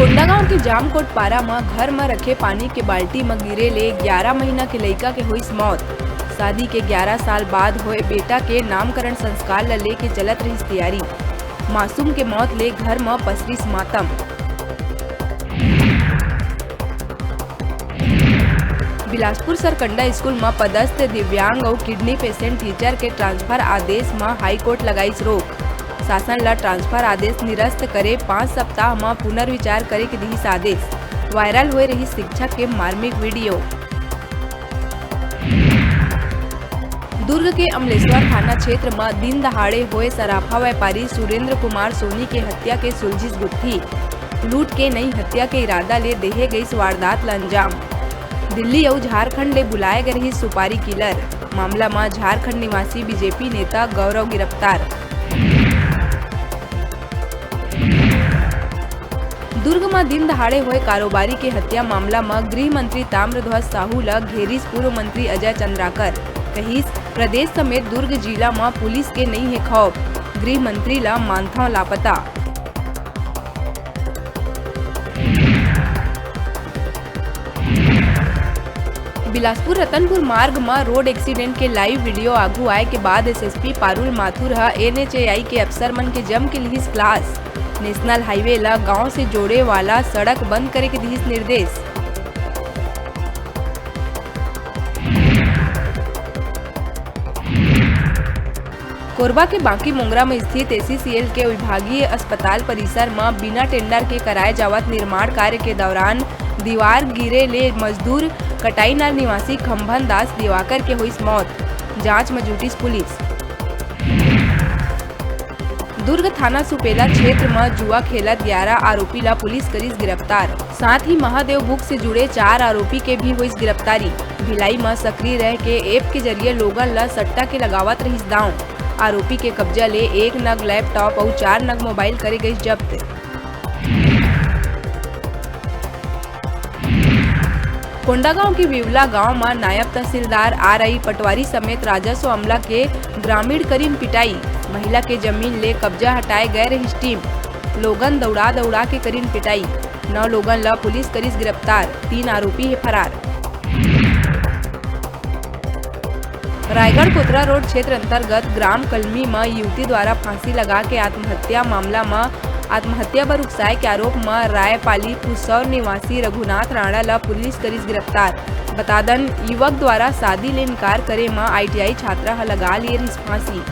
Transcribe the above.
कोंडागांव के जामकोट पारा में घर में रखे पानी के बाल्टी में गिरे ले 11 महीना के लड़का के हुई मौत। शादी के 11 साल बाद हुए बेटा के नामकरण संस्कार ला लेके चलत रही तैयारी। मासूम के मौत ले घर में पसरिस मातम। बिलासपुर सरकंडा स्कूल में पदस्थ दिव्यांग और किडनी पेशेंट टीचर के ट्रांसफर आदेश में हाई कोर्ट लगाई रोक। शासन ला ट्रांसफर आदेश निरस्त करे 5 सप्ताह में पुनर्विचार करे के दिहिस आदेश। वायरल हुए रही शिक्षक के मार्मिक वीडियो। दुर्ग के अमलेश्वर थाना क्षेत्र में दिन दहाड़े हुए सराफा व्यापारी सुरेंद्र कुमार सोनी के हत्या के सुलझिस गुत्थी। लूट के नई हत्या के इरादा ले देहे गई वारदात ला अंजाम। दिल्ली और झारखंड ले बुलाए गए रही सुपारी किलर। मामला में झारखंड निवासी बीजेपी नेता गौरव गिरफ्तार। दुर्ग में दिन दहाड़े हुए कारोबारी के हत्या मामला में गृह मंत्री ताम्रध्वज साहू ला घेरिस पूर्व मंत्री अजय चंद्राकर। कहिस प्रदेश समेत दुर्ग जिला में पुलिस के नहीं है खौफ। गृह मंत्री ला मानथा लापता। बिलासपुर रतनपुर मार्ग में रोड एक्सीडेंट के लाइव वीडियो आगू आए के बाद एसएसपी पारुल माथुर NHAI के अफसर मन के जम के लिहिस क्लास। नेशनल हाईवे ला गांव से जोड़े वाला सड़क बंद करे के दिहिस निर्देश। कोरबा के बांकी मोंगरा में स्थित ACCL के विभागीय अस्पताल परिसर में बिना टेंडर के कराए जावत निर्माण कार्य के दौरान दीवार गिरे ले मजदूर कटाईनार निवासी खंभन दास दिवाकर के हुई मौत। जांच में जुटिस पुलिस। दुर्ग थाना सुपेला क्षेत्र में जुआ खेलत 11 आरोपी ला पुलिस करीस गिरफ्तार। साथ ही महादेव बुक से जुड़े 4 आरोपी के भी हुई गिरफ्तारी। भिलाई में सक्रिय रह के ऐप के जरिए लोगन ला सट्टा के लगावत रही दांव। आरोपी के कब्जा ले 1 नग लैपटॉप और 4 नग मोबाइल करे गई जब्त। कोंडागांव के विवला गांव में नायब तहसीलदार RI पटवारी समेत राजस्व अमला के ग्रामीण करीन पिटाई। महिला के जमीन ले कब्जा हटाए गए रही टीम। लोगन दौड़ा के करीन पिटाई। 9 लोगन ला पुलिस करीस गिरफ्तार। 3 आरोपी है फरार। रायगढ़ कोतरा रोड क्षेत्र अंतर्गत ग्राम कलमी में युवती द्वारा फांसी लगा के आत्महत्या मामला में आत्महत्या पर उकसाए के आरोप में रायपाली पुसौर निवासी रघुनाथ राणा ला पुलिस करीस गिरफ्तार। बतादन युवक द्वारा शादी ले इनकार करे में ITI छात्रा लगा लिए फांसी।